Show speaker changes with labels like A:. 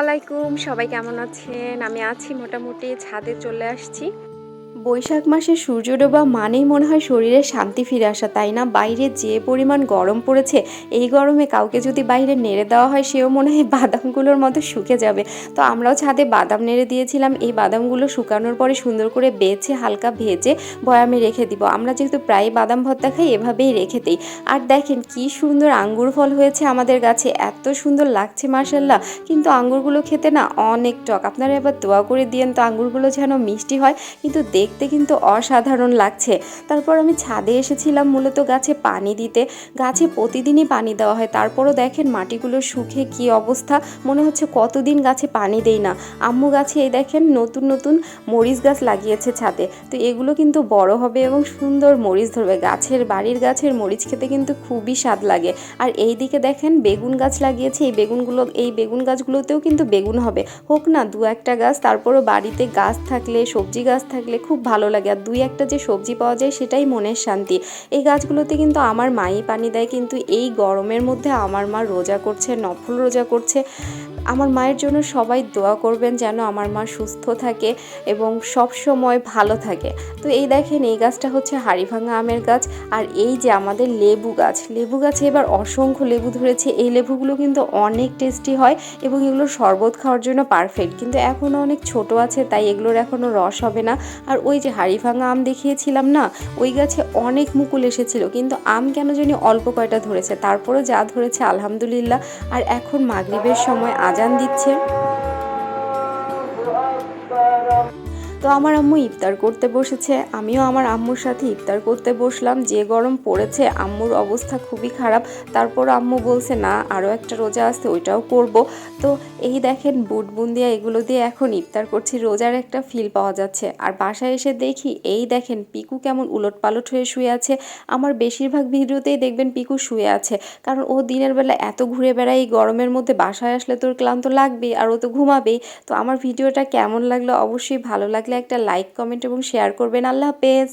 A: আলাইকুম, সবাই কেমন আছেন? আমি আছি মোটামুটি, ছাদে চলে আসছি। বৈশাখ মাসে সূর্য ডোবা মানেই মনে হয় শরীরে শান্তি ফিরে আসা, তাই না? বাইরে যে পরিমাণ গরম পড়েছে, এই গরমে কাউকে যদি বাইরে নেড়ে দেওয়া হয় সেও মনে হয় বাদামগুলোর মতো শুকে যাবে। তো আমরাও ছাদে বাদাম নেড়ে দিয়েছিলাম। এই বাদামগুলো শুকানোর পরে সুন্দর করে বেছে হালকা ভেজে বয়ামে রেখে দিব। আমরা যেহেতু প্রায় বাদাম ভর্তা খাই, এভাবেই রেখে দিই। আর দেখেন কি সুন্দর আঙ্গুর ফল হয়েছে আমাদের গাছে, এত সুন্দর লাগছে মাশাআল্লাহ। কিন্তু আঙ্গুরগুলো খেতে না অনেক টক। আপনারা এবার দোয়া করে দিয়েন তো আঙ্গুরগুলো যেন মিষ্টি হয়, কিন্তু দেখতে কিন্তু অসাধারণ লাগছে। তারপর আমি ছাদে এসেছিলাম মূলত গাছে পানি দিতে। গাছে প্রতিদিনই পানি দেওয়া হয়, তারপরও দেখেন মাটিগুলো শুকিয়ে কি অবস্থা, মনে হচ্ছে কতদিন গাছে পানি দেই না। আম্মু গাছে এই দেখেন নতুন নতুন মরিচ গাছ লাগিয়েছে ছাদে, তো এগুলো কিন্তু বড় হবে এবং সুন্দর মরিচ ধরবে। বাড়ির গাছের মরিচ খেতে কিন্তু খুবই স্বাদ লাগে। আর এই দিকে দেখেন বেগুন গাছ লাগিয়েছে, এই বেগুন গাছগুলোতেও কিন্তু বেগুন হবে, হোক না দু একটা গাছ, তারপরও বাড়িতে গাছ থাকলে, সবজি গাছ থাকলে খুব ভালো লাগে। আর দুই একটা যে সবজি পাওয়া যায় সেটাই মনের শান্তি। এই গাছগুলোতে কিন্তু আমার মাই পানি দেয়, কিন্তু এই গরমের মধ্যে আমার মা রোজা করছে, নফল রোজা করছে। আমার মায়ের জন্য সবাই দোয়া করবেন যেন আমার মা সুস্থ থাকে এবং সব সময় ভালো থাকে। তো এই দেখেন এই গাছটা হচ্ছে হাড়িভাঙা আমের গাছ। আর এই যে আমাদের লেবু গাছে এবার অসংখ্য লেবু ধরেছে। এই লেবুগুলো কিন্তু অনেক টেস্টি হয় এবং এগুলো শরবত খাওয়ার জন্য পারফেক্ট, কিন্তু এখনও অনেক ছোট আছে তাই এগুলোর এখনও রস হবে না। আর ওই যে হাড়িভাঙা আম দেখিয়েছিলাম না, ওই গাছে অনেক মুকুল এসেছিল, কিন্তু আম কেন জানি অল্প কয়টা ধরেছে, তারপরে যা ধরেছে আলহামদুলিল্লাহ। আর এখন মাগরিবের সময় আজান দিচ্ছে। তো আমার আম্মু ইফতার করতে বসেছে, আমিও আমার আম্মুর সাথে ইফতার করতে বসলাম। যে গরম পড়েছে, আম্মুর অবস্থা খুবই খারাপ। তারপর আম্মু বলছে না আরও একটা রোজা আছে, ওইটাও করব। তো এই দেখেন বুট বুন্দিয়া এগুলো দিয়ে এখন ইফতার করছি, রোজার একটা ফিল পাওয়া যাচ্ছে। আর বাসায় এসে দেখি এই দেখেন পিকু কেমন উলটপালট হয়ে শুয়ে আছে। আমার বেশিরভাগ ভিডিওতেই দেখবেন পিকু শুয়ে আছে, কারণ ও দিনের বেলা এত ঘুরে বেড়ায়, এই গরমের মধ্যে বাসায় আসলে তোর ক্লান্ত লাগবেই আর ও তো ঘুমাবেই। তো আমার ভিডিওটা কেমন লাগলো অবশ্যই ভালো লাগলে একটা লাইক, কমেন্ট এবং শেয়ার করবেন। আল্লাহ হাফেজ।